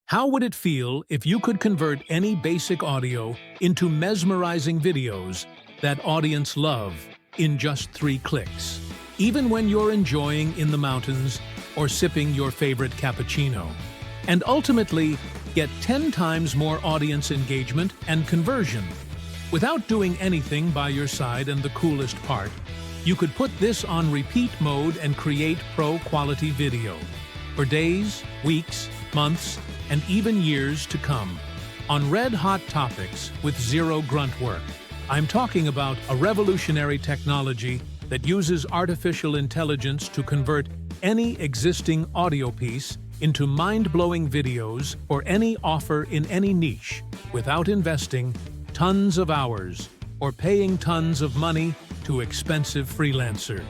How would it feel if you could convert any basic audio into mesmerizing videos that audience love in just 3 clicks? Even when you're enjoying in the mountains or sipping your favorite cappuccino. And ultimately, get 10 times more audience engagement and conversion. Without doing anything by your side, and the coolest part, you could put this on repeat mode and create pro-quality video for days, weeks, months, and even years to come, on red-hot topics with zero grunt work. I'm talking about a revolutionary technology that uses artificial intelligence to convert any existing audio piece into mind-blowing videos for any offer in any niche, without investing tons of hours or paying tons of money to expensive freelancers.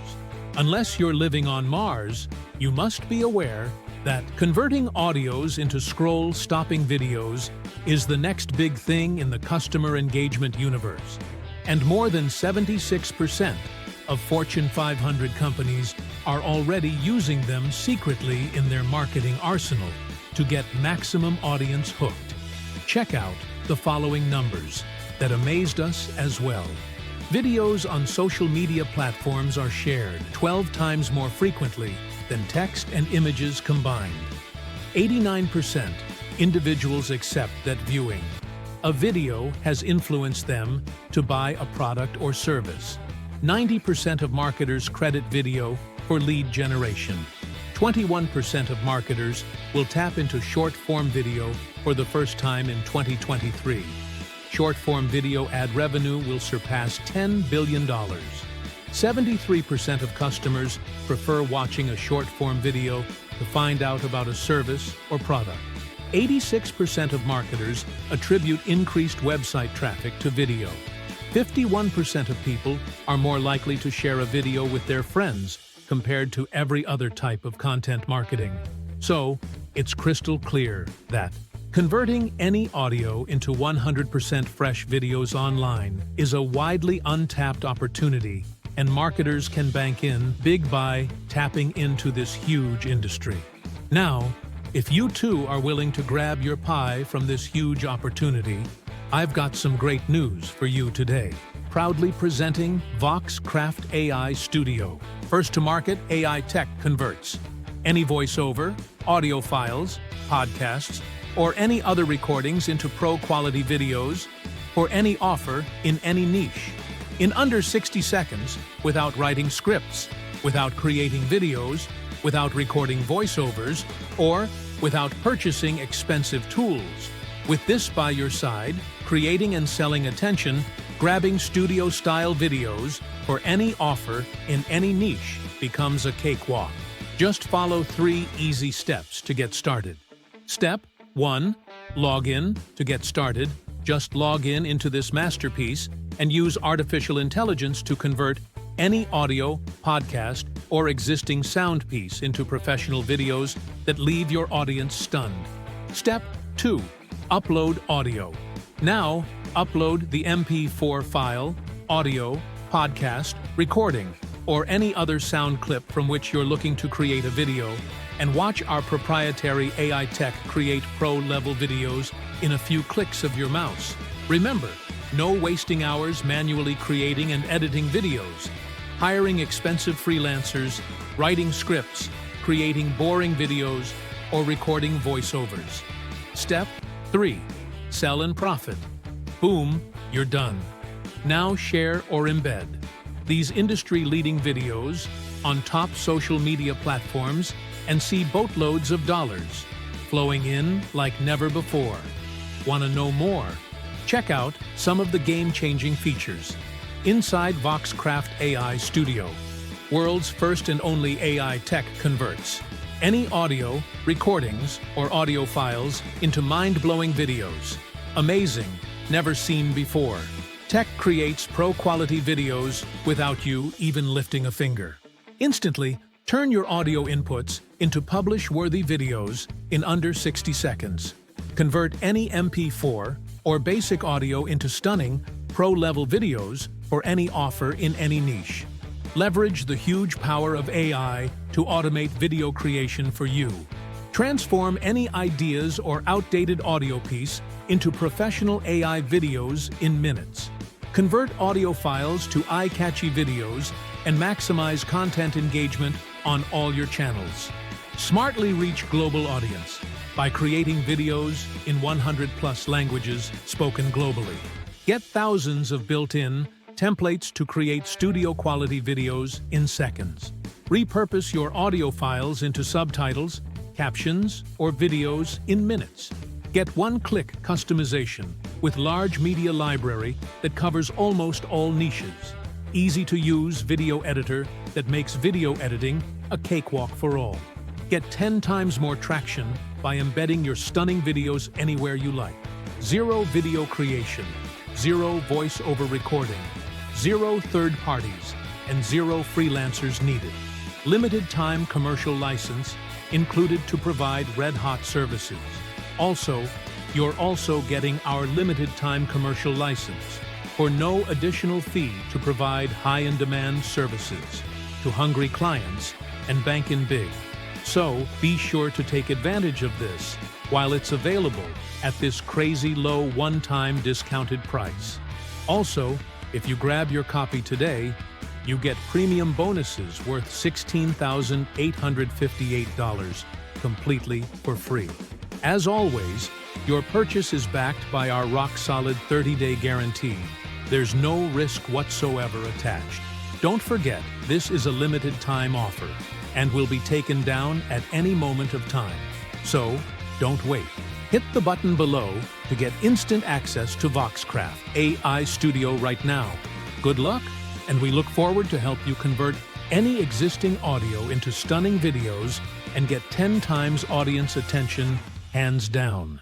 Unless you're living on Mars, you must be aware that converting audios into scroll-stopping videos is the next big thing in the customer engagement universe. And more than 76% of Fortune 500 companies are already using them secretly in their marketing arsenal to get maximum audience hooked. Check out the following numbers that amazed us as well. Videos on social media platforms are shared 12 times more frequently than text and images combined. 89% individuals accept that viewing a video has influenced them to buy a product or service. 90% of marketers credit video for lead generation. 21% of marketers will tap into short-form video for the first time in 2023. Short-form video ad revenue will surpass $10 billion. 73% of customers prefer watching a short-form video to find out about a service or product. 86% of marketers attribute increased website traffic to video. 51% of people are more likely to share a video with their friends compared to every other type of content marketing. So, it's crystal clear that converting any audio into 100% fresh videos online is a widely untapped opportunity, and marketers can bank in big by tapping into this huge industry. Now, if you too are willing to grab your pie from this huge opportunity, I've got some great news for you today. Proudly presenting VoxCraftAI Studio. First to market, AI tech converts any voiceover, audio files, podcasts, or any other recordings into pro-quality videos for any offer in any niche. In under 60 seconds, without writing scripts, without creating videos, without recording voiceovers, or without purchasing expensive tools. With this by your side, creating and selling attention-grabbing studio-style videos for any offer in any niche becomes a cakewalk. Just follow 3 easy steps to get started. Step 1. Log in. To get started, just log in into this masterpiece and use artificial intelligence to convert any audio, podcast, or existing sound piece into professional videos that leave your audience stunned. Step 2. Upload audio. Now, upload the MP4 file, audio, podcast, recording, or any other sound clip from which you're looking to create a video, and watch our proprietary AI tech create pro-level videos in a few clicks of your mouse. Remember, no wasting hours manually creating and editing videos, hiring expensive freelancers, writing scripts, creating boring videos, or recording voiceovers. Step 3. Sell and profit. Boom, you're done. Now share or embed these industry-leading videos on top social media platforms and see boatloads of dollars flowing in like never before. Want to know more? Check out some of the game-changing features inside VoxCraftAI Studio. World's first and only AI tech converts any audio, recordings, or audio files into mind-blowing videos. Amazing, never seen before. Tech creates pro-quality videos without you even lifting a finger. Instantly, turn your audio inputs into publish-worthy videos in under 60 seconds. Convert any MP4 or basic audio into stunning, pro-level videos for any offer in any niche. Leverage the huge power of AI to automate video creation for you. Transform any ideas or outdated audio piece into professional AI videos in minutes. Convert audio files to eye-catchy videos and maximize content engagement on all your channels. Smartly reach global audience by creating videos in 100+ languages spoken globally. Get thousands of built-in templates to create studio-quality videos in seconds. Repurpose your audio files into subtitles, captions, or videos in minutes. Get one-click customization with large media library that covers almost all niches. Easy-to-use video editor that makes video editing a cakewalk for all. Get 10 times more traction by embedding your stunning videos anywhere you like. Zero video creation, zero voice-over recording, zero third parties, and zero freelancers needed. Limited-time commercial license included to provide red-hot services. Also, you're also getting our limited-time commercial license for no additional fee to provide high-in-demand services to hungry clients and bank in big. So, be sure to take advantage of this while it's available at this crazy low one-time discounted price. Also, if you grab your copy today, you get premium bonuses worth $16,858 completely for free. As always, your purchase is backed by our rock-solid 30-day guarantee. There's no risk whatsoever attached. Don't forget, this is a limited-time offer and will be taken down at any moment of time. So, don't wait. Hit the button below to get instant access to VoxCraftAI Studio right now. Good luck, and we look forward to help you convert any existing audio into stunning videos and get 10 times audience attention, hands down.